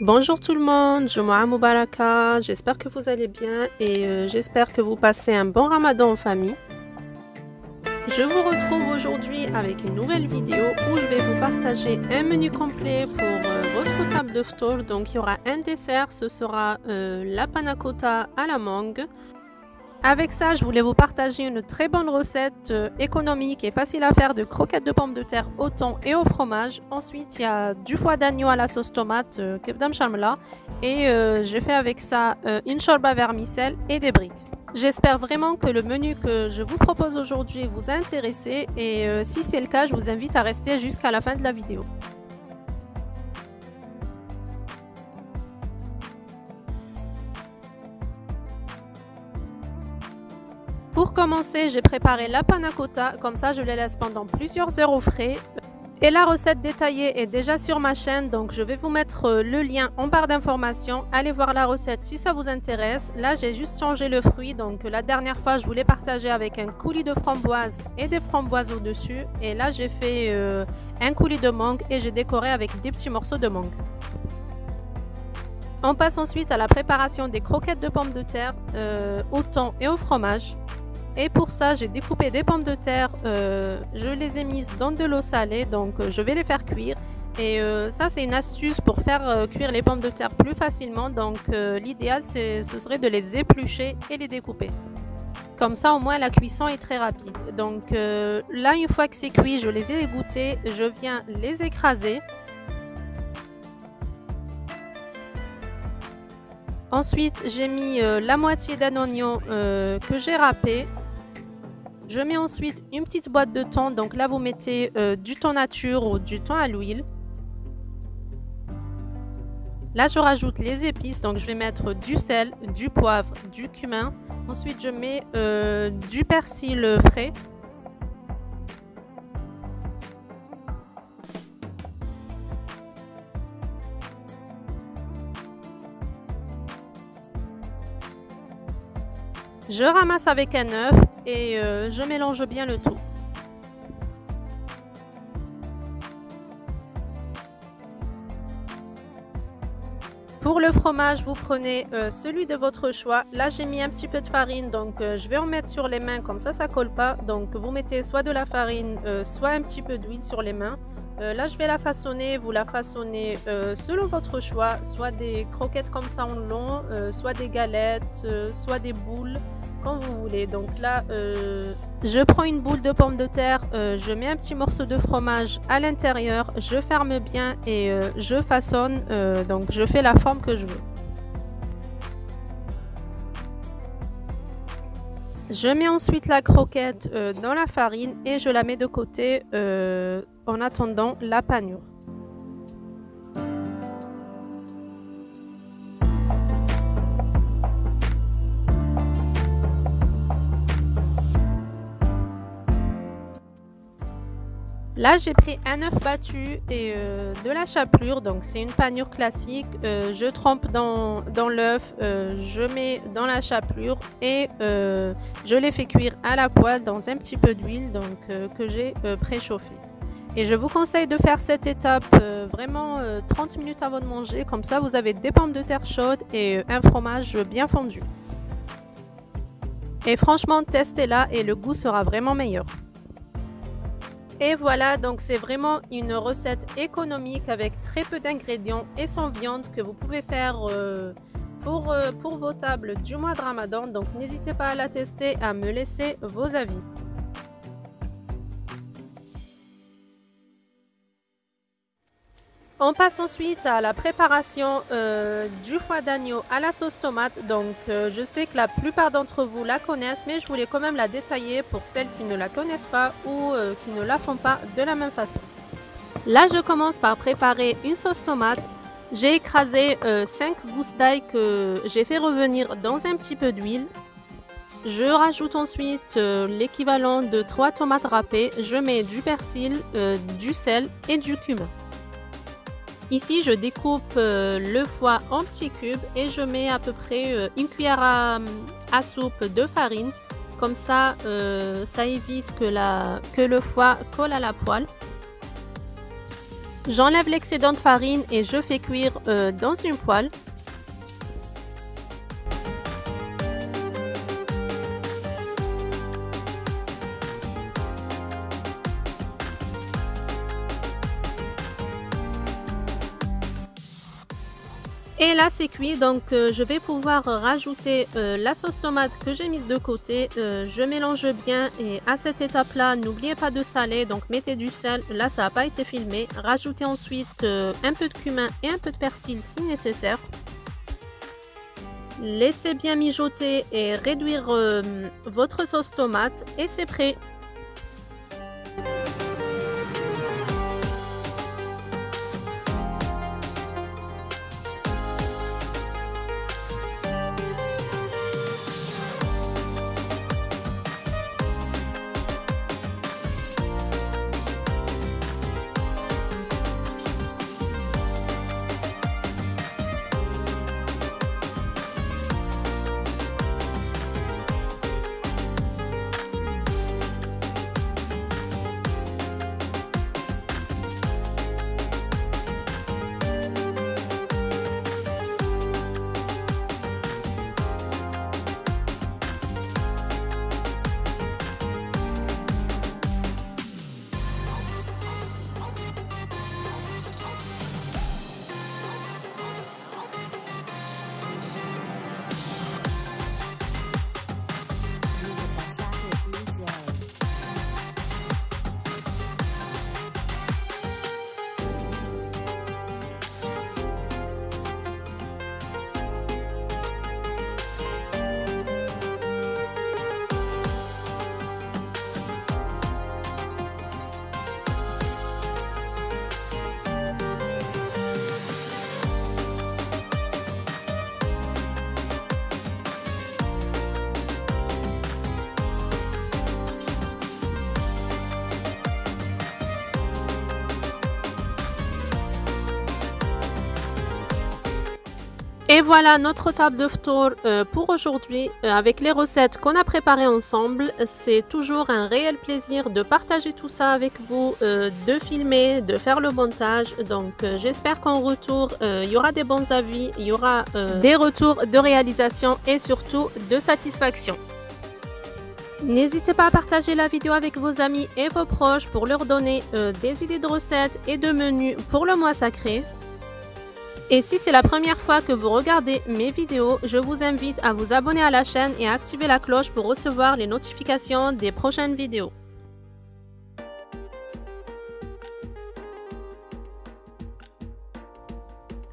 Bonjour tout le monde, Jumu'ah Mubaraka, j'espère que vous allez bien et j'espère que vous passez un bon ramadan en famille. Je vous retrouve aujourd'hui avec une nouvelle vidéo où je vais vous partager un menu complet pour votre table de ftour. Donc il y aura un dessert, ce sera la panna cotta à la mangue. Avec ça, je voulais vous partager une très bonne recette économique et facile à faire de croquettes de pommes de terre au thon et au fromage. Ensuite, il y a du foie d'agneau à la sauce tomate, kebdam shamla. Et j'ai fait avec ça une shorba vermicelle et des briques. J'espère vraiment que le menu que je vous propose aujourd'hui vous a intéressé et si c'est le cas, je vous invite à rester jusqu'à la fin de la vidéo. Pour commencer, j'ai préparé la panna cotta, comme ça je les laisse pendant plusieurs heures au frais. Et la recette détaillée est déjà sur ma chaîne, donc je vais vous mettre le lien en barre d'informations. Allez voir la recette si ça vous intéresse. Là, j'ai juste changé le fruit, donc la dernière fois, je voulais partager avec un coulis de framboises et des framboises au-dessus. Et là, j'ai fait un coulis de mangue et j'ai décoré avec des petits morceaux de mangue. On passe ensuite à la préparation des croquettes de pommes de terre au thon et au fromage. Et pour ça, j'ai découpé des pommes de terre, je les ai mises dans de l'eau salée, donc je vais les faire cuire. Et ça, c'est une astuce pour faire cuire les pommes de terre plus facilement. Donc l'idéal, ce serait de les éplucher et les découper. Comme ça, au moins, la cuisson est très rapide. Donc là, une fois que c'est cuit, je les ai égouttées, je viens les écraser. Ensuite, j'ai mis la moitié d'un oignon que j'ai râpé. Je mets ensuite une petite boîte de thon, donc là vous mettez du thon nature ou du thon à l'huile. Là je rajoute les épices, donc je vais mettre du sel, du poivre, du cumin. Ensuite je mets du persil frais. Je ramasse avec un œuf et je mélange bien le tout. Pour le fromage, vous prenez celui de votre choix. Là, j'ai mis un petit peu de farine, donc je vais en mettre sur les mains, comme ça colle pas. Donc, vous mettez soit de la farine, soit un petit peu d'huile sur les mains. Là, je vais la façonner. Vous la façonnez selon votre choix, soit des croquettes comme ça en long, soit des galettes, soit des boules, quand vous voulez. Donc là, je prends une boule de pommes de terre, je mets un petit morceau de fromage à l'intérieur, je ferme bien et je façonne, donc je fais la forme que je veux. Je mets ensuite la croquette dans la farine et je la mets de côté en attendant la panure. Là, j'ai pris un œuf battu et de la chapelure, donc c'est une panure classique. Je trempe dans l'œuf, je mets dans la chapelure et je les fais cuire à la poêle dans un petit peu d'huile que j'ai préchauffé. Et je vous conseille de faire cette étape vraiment 30 minutes avant de manger, comme ça vous avez des pommes de terre chaudes et un fromage bien fondu. Et franchement, testez-la et le goût sera vraiment meilleur. Et voilà, donc c'est vraiment une recette économique avec très peu d'ingrédients et sans viande que vous pouvez faire pour vos tables du mois de Ramadan. Donc n'hésitez pas à la tester et à me laisser vos avis. On passe ensuite à la préparation du foie d'agneau à la sauce tomate. Donc je sais que la plupart d'entre vous la connaissent, mais je voulais quand même la détailler pour celles qui ne la connaissent pas ou qui ne la font pas de la même façon. Là, je commence par préparer une sauce tomate. J'ai écrasé 5 gousses d'ail que j'ai fait revenir dans un petit peu d'huile. Je rajoute ensuite l'équivalent de 3 tomates râpées. Je mets du persil, du sel et du cumin. Ici, je découpe le foie en petits cubes et je mets à peu près une cuillère à soupe de farine. Comme ça, ça évite que le foie colle à la poêle. J'enlève l'excédent de farine et je fais cuire dans une poêle. Et là c'est cuit, donc je vais pouvoir rajouter la sauce tomate que j'ai mise de côté. Je mélange bien et à cette étape là n'oubliez pas de saler, donc mettez du sel, là ça n'a pas été filmé. Rajoutez ensuite un peu de cumin et un peu de persil si nécessaire. Laissez bien mijoter et réduire votre sauce tomate et c'est prêt. Et voilà notre table de ftour pour aujourd'hui avec les recettes qu'on a préparées ensemble. C'est toujours un réel plaisir de partager tout ça avec vous, de filmer, de faire le montage. Donc j'espère qu'en retour, il y aura des bons avis, il y aura des retours de réalisation et surtout de satisfaction. N'hésitez pas à partager la vidéo avec vos amis et vos proches pour leur donner des idées de recettes et de menus pour le mois sacré. Et si c'est la première fois que vous regardez mes vidéos, je vous invite à vous abonner à la chaîne et à activer la cloche pour recevoir les notifications des prochaines vidéos.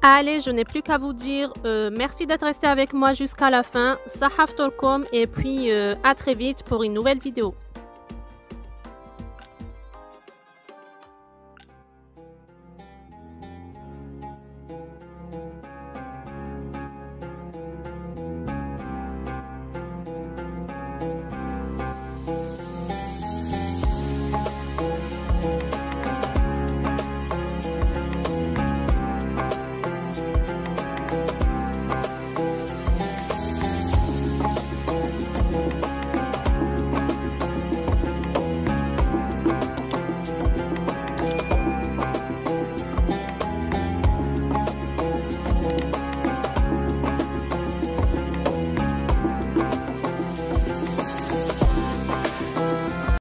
Allez, je n'ai plus qu'à vous dire merci d'être resté avec moi jusqu'à la fin. Sahaf Tolkom et puis à très vite pour une nouvelle vidéo.